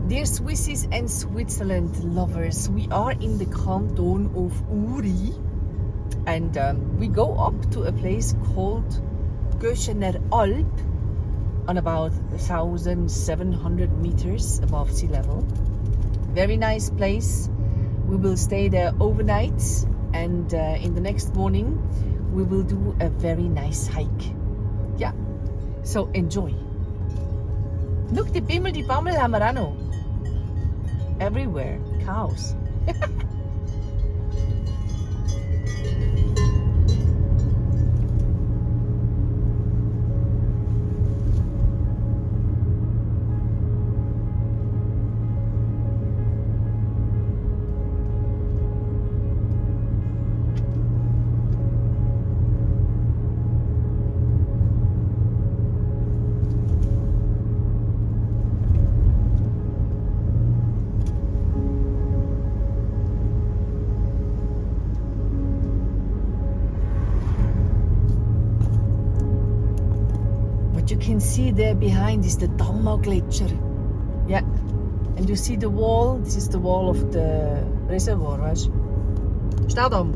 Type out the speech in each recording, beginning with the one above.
Dear Swissies and Switzerland lovers, we are in the canton of Uri, and we go up to a place called Göscheneralp on about 1,700 meters above sea level. Very nice place. We will stay there overnight, and in the next morning we will do a very nice hike. Yeah, so enjoy. Look, die Bimmel, die Bammel haben wir auch noch. Everywhere, cows. What you can see there behind is the Dammagletscher. Yeah, and you see the wall. This is the wall of the reservoir, right? Staudamm.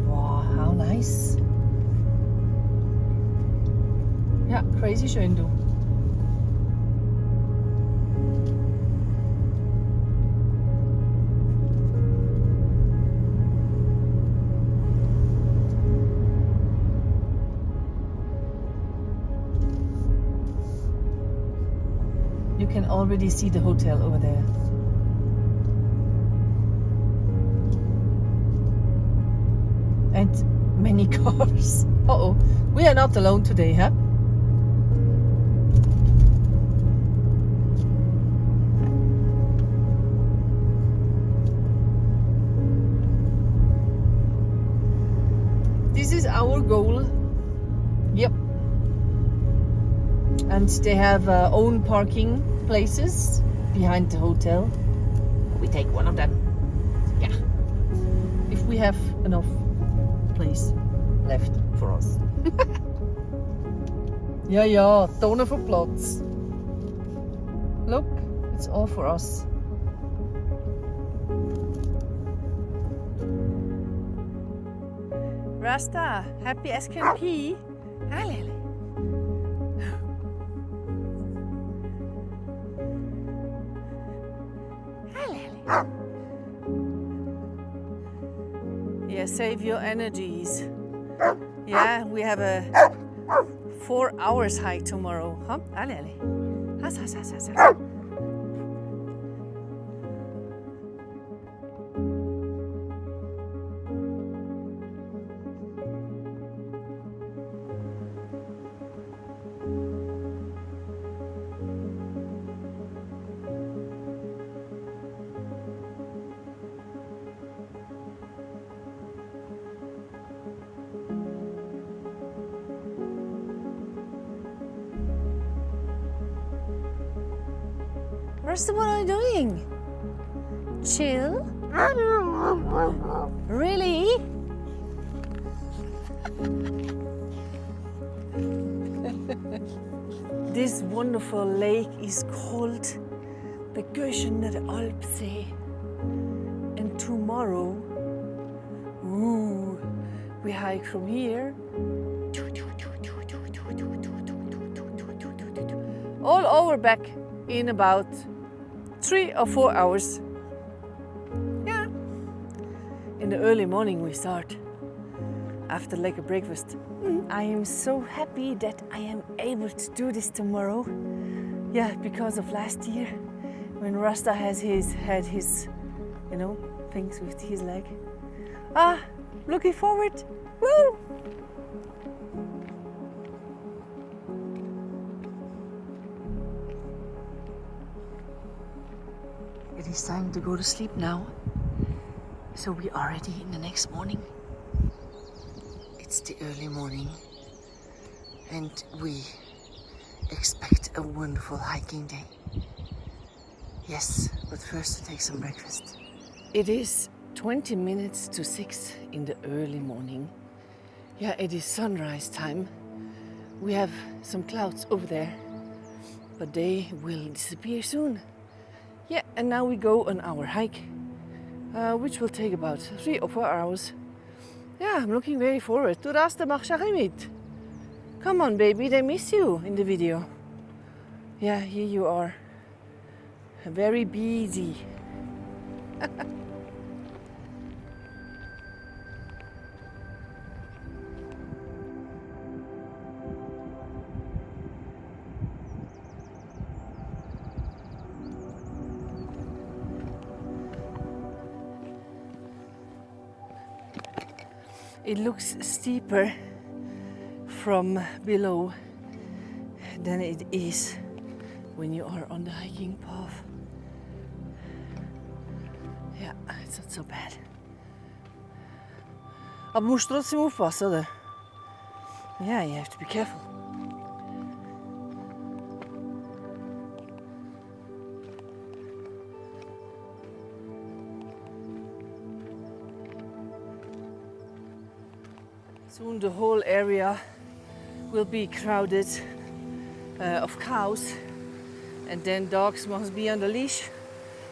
Wow, how nice. Ja, crazy schön, du. You can already see the hotel over there. And many cars. Uh-oh, we are not alone today, huh? This is our goal. Yep. And they have own parking places behind the hotel. We take one of them. Yeah. If we have enough place left for us. Ja, Tonnen voor Platz. Look, it's all for us. Rasta, happy as can be. Allez. Yeah, save your energies. Yeah, we have a 4 hours hike tomorrow. Huh? Allez. Has. Rasta, what are you doing? Chill? Really? This wonderful lake is called the Göscheneralpsee. And tomorrow, we hike from here all over back in about 3 or 4 hours. Yeah. In the early morning we start after like a breakfast. I am so happy that I am able to do this tomorrow. Yeah, because of last year when Rasta had his things with his leg. Looking forward. Woo! It is time to go to sleep now. So we are ready in the next morning. It's the early morning and we expect a wonderful hiking day. Yes, but first to take some breakfast. It is 20 minutes to 6 in the early morning. Yeah, it is sunrise time. We have some clouds over there, but they will disappear soon. Yeah, and now we go on our hike, which will take about 3 or 4 hours. Yeah, I'm looking very forward to Rasta. Mach mit. Come on, baby, they miss you in the video. Yeah, here you are. Very busy. It looks steeper from below than it is when you are on the hiking path. Yeah, it's not so bad. Aber musst trotzdem aufpassen, oder? Yeah, you have to be careful. Soon the whole area will be crowded of cows, and then dogs must be on the leash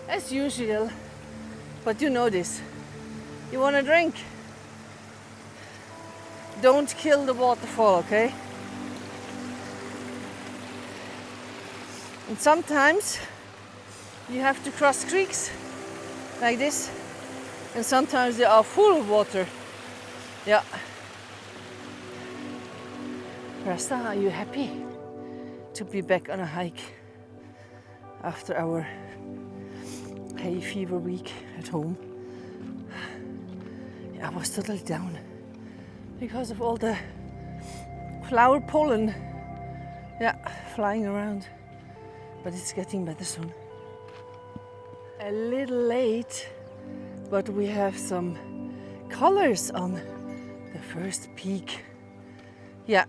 as usual. But you know this. You want a drink? Don't kill the waterfall, okay? And sometimes you have to cross creeks like this, and sometimes they are full of water. Yeah. Rasta, are you happy to be back on a hike after our hay fever week at home? Yeah, I was totally down because of all the flower pollen, yeah, flying around, but it's getting better soon. A little late, but we have some colors on the first peak. Yeah.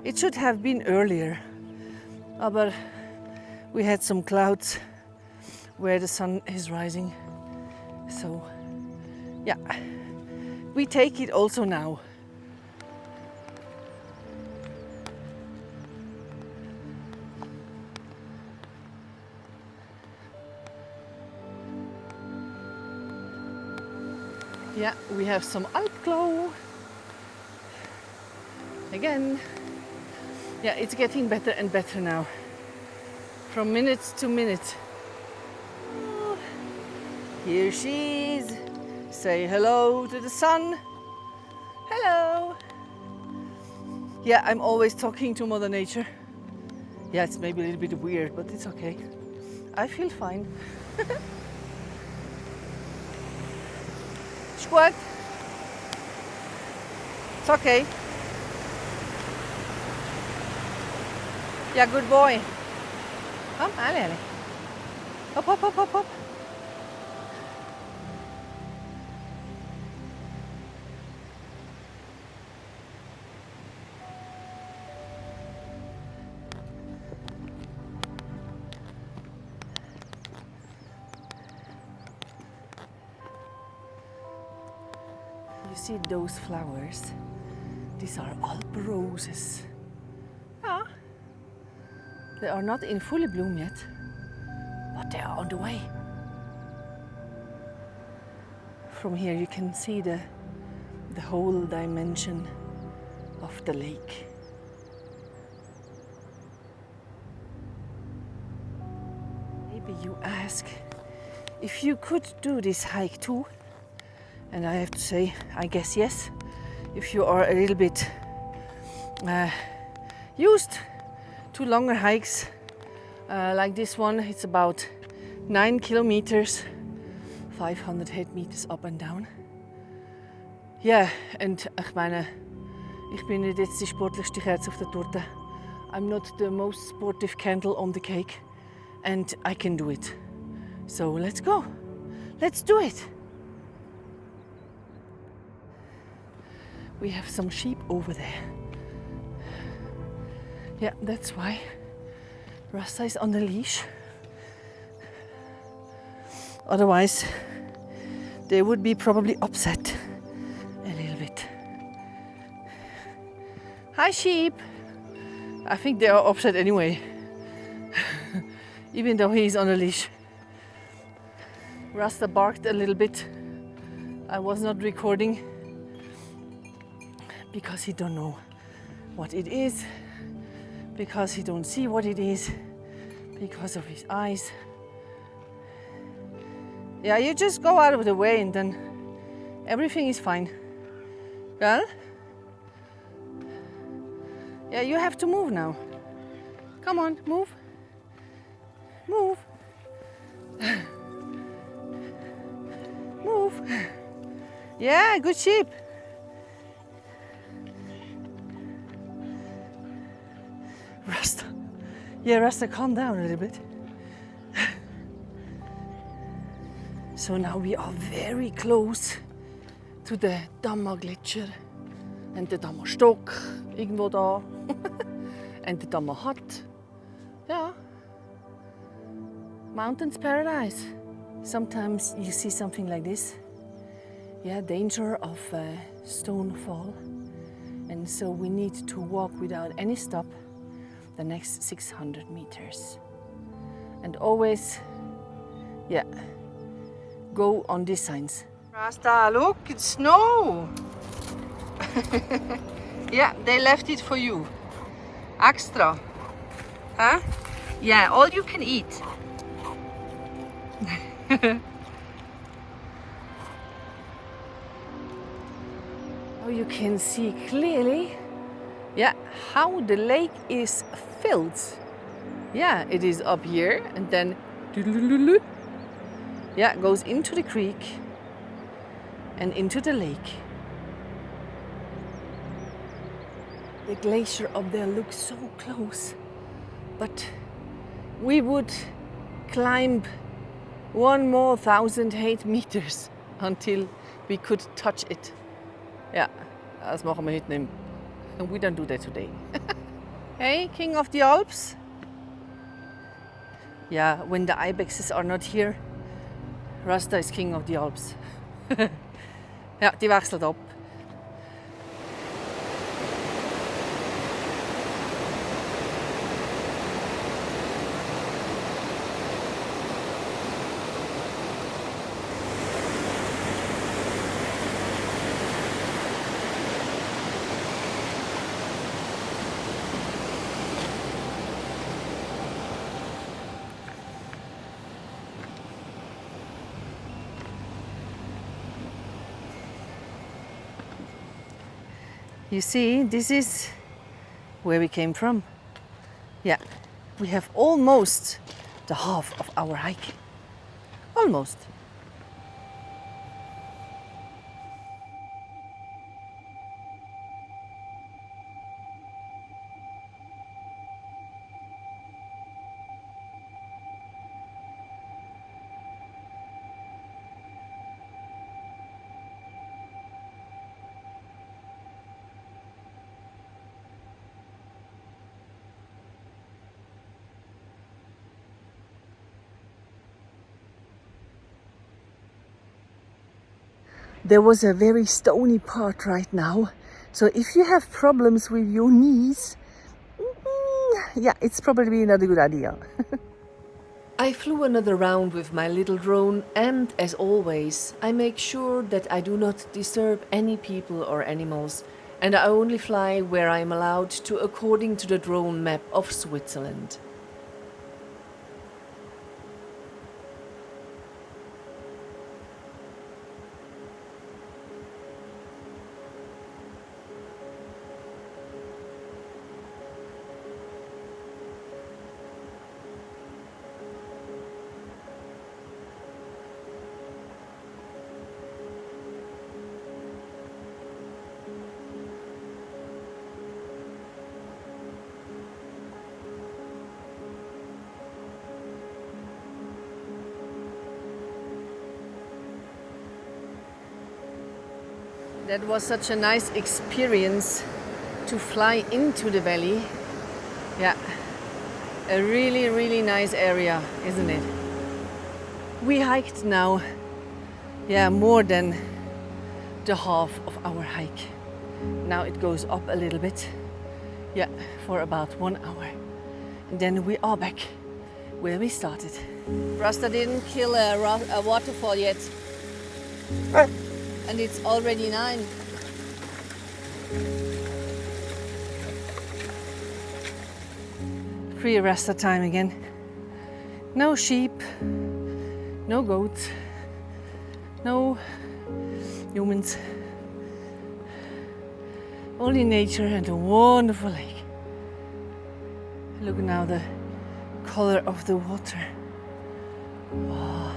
It should have been earlier, but we had some clouds where the sun is rising. So, yeah, we take it also now. Yeah, we have some Alp glow. Again. Yeah, it's getting better and better now, from minute to minute. Oh, here she is. Say hello to the sun. Hello. Yeah, I'm always talking to Mother Nature. Yeah, it's maybe a little bit weird, but it's okay. I feel fine. Squat. It's okay. Yeah, good boy. Kom, allez. Hop, hop, hop, hop, hop. You see those flowers? These are Alp roses. Ah. They are not in fully bloom yet, but they are on the way. From here you can see the whole dimension of the lake. Maybe you ask if you could do this hike too, and I have to say, I guess yes, if you are a little bit used to longer hikes like this one. It's about 9 kilometers, 500 meters up and down. Yeah, and ich meine, ich bin nicht jetzt die sportlichste Kerze auf der Torte. I'm not the most sportive candle on the cake, and I can do it. So let's go. Let's do it. We have some sheep over there. Yeah, that's why Rasta is on the leash. Otherwise, they would be probably upset a little bit. Hi, sheep! I think they are upset anyway, even though he's on a leash. Rasta barked a little bit. I was not recording because he don't know what it is, because he don't see what it is, because of his eyes. Yeah, you just go out of the way and then everything is fine. Girl? Yeah, you have to move now. Come on, move. Move. Move. Yeah, good sheep. Rasta. Yeah, Rasta, calm down a little bit. So now we are very close to the Dammagletscher and the Dammerstock, irgendwo da, and the Dammerhut. Yeah, mountain's paradise. Sometimes you see something like this. Yeah, danger of stone fall. And so we need to walk without any stop the next 600 meters. And always, yeah, go on these signs. Rasta, look, it's snow! Yeah, they left it for you. Extra. Huh? Yeah, all you can eat. Oh, you can see clearly, yeah, how the lake is filled. Yeah, it is up here and then, yeah, it goes into the creek and into the lake. The glacier up there looks so close, but we would climb one more 1,008 meters until we could touch it. Ja, das machen wir heute nicht. And we don't do that today. Hey, King of the Alps. Yeah, when the ibexes are not here, Rasta is King of the Alps. Ja, die wechselt ab. You see, this is where we came from. Yeah, we have almost the half of our hike. Almost. There was a very stony part right now, so if you have problems with your knees, yeah, it's probably not a good idea. I flew another round with my little drone, and as always, I make sure that I do not disturb any people or animals, and I only fly where I am allowed to according to the drone map of Switzerland. That was such a nice experience to fly into the valley. Yeah, a really nice area, isn't it? We hiked now, yeah, more than the half of our hike. Now it goes up a little bit, yeah, for about 1 hour. And then we are back where we started. Rasta didn't kill a waterfall yet. And it's already 9. Free Rasta time again. No sheep, no goats, no humans. Only nature and a wonderful lake. Look now the color of the water. Wow,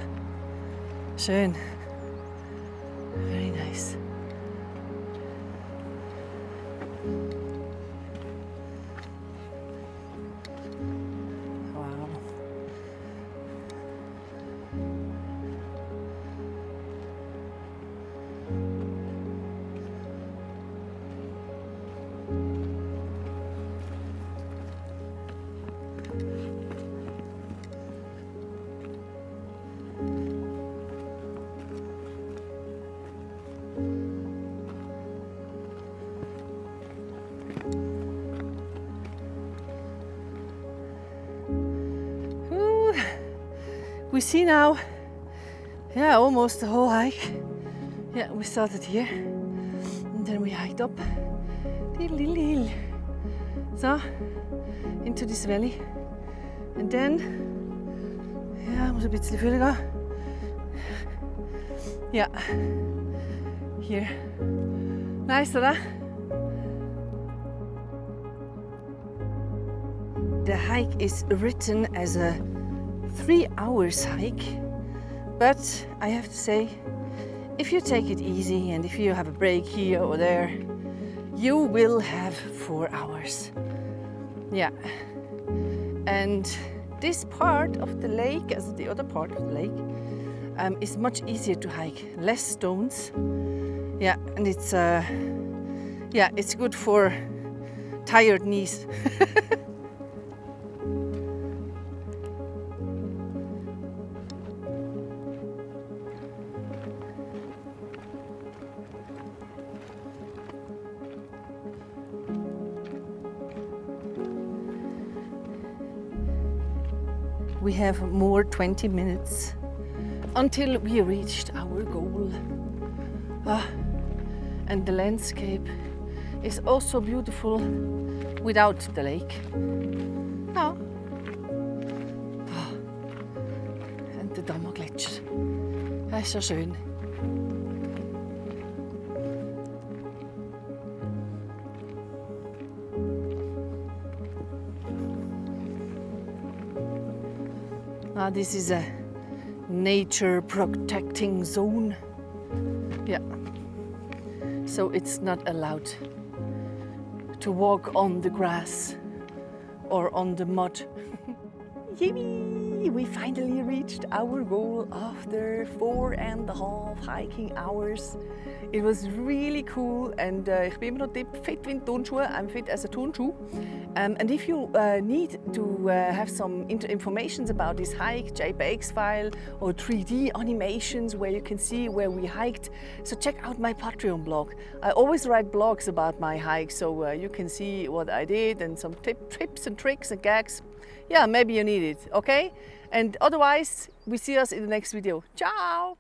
schön. Very nice. Wow. We see now, yeah, almost the whole hike. Yeah, we started here and then we hiked up, so into this valley, and then, yeah, moet een beetje verder gaan. Yeah, here. Nice, right? The hike is written as a 3 hours hike, but I have to say, if you take it easy and if you have a break here or there, you will have 4 hours. Yeah, and this part of the lake, as the other part of the lake, is much easier to hike. Less stones. Yeah, and it's good for tired knees. We have more 20 minutes until we reached our goal. And the landscape is also beautiful without the lake. Oh. And the Dammagletscher. Das ist so schön. This is a nature protecting zone. Yeah. So it's not allowed to walk on the grass or on the mud. Yippee! We finally reached our goal after 4.5 hiking hours. It was really cool, and ich bin immer noch fit wie ein Turnschuh. I'm fit as a Turnschuh. And if you need to have some information about this hike, JPEG file or 3D animations where you can see where we hiked, so check out my Patreon blog. I always write blogs about my hike, so you can see what I did and some tips and tricks and gags. Yeah, maybe you need it, okay? And otherwise, we see us in the next video. Ciao!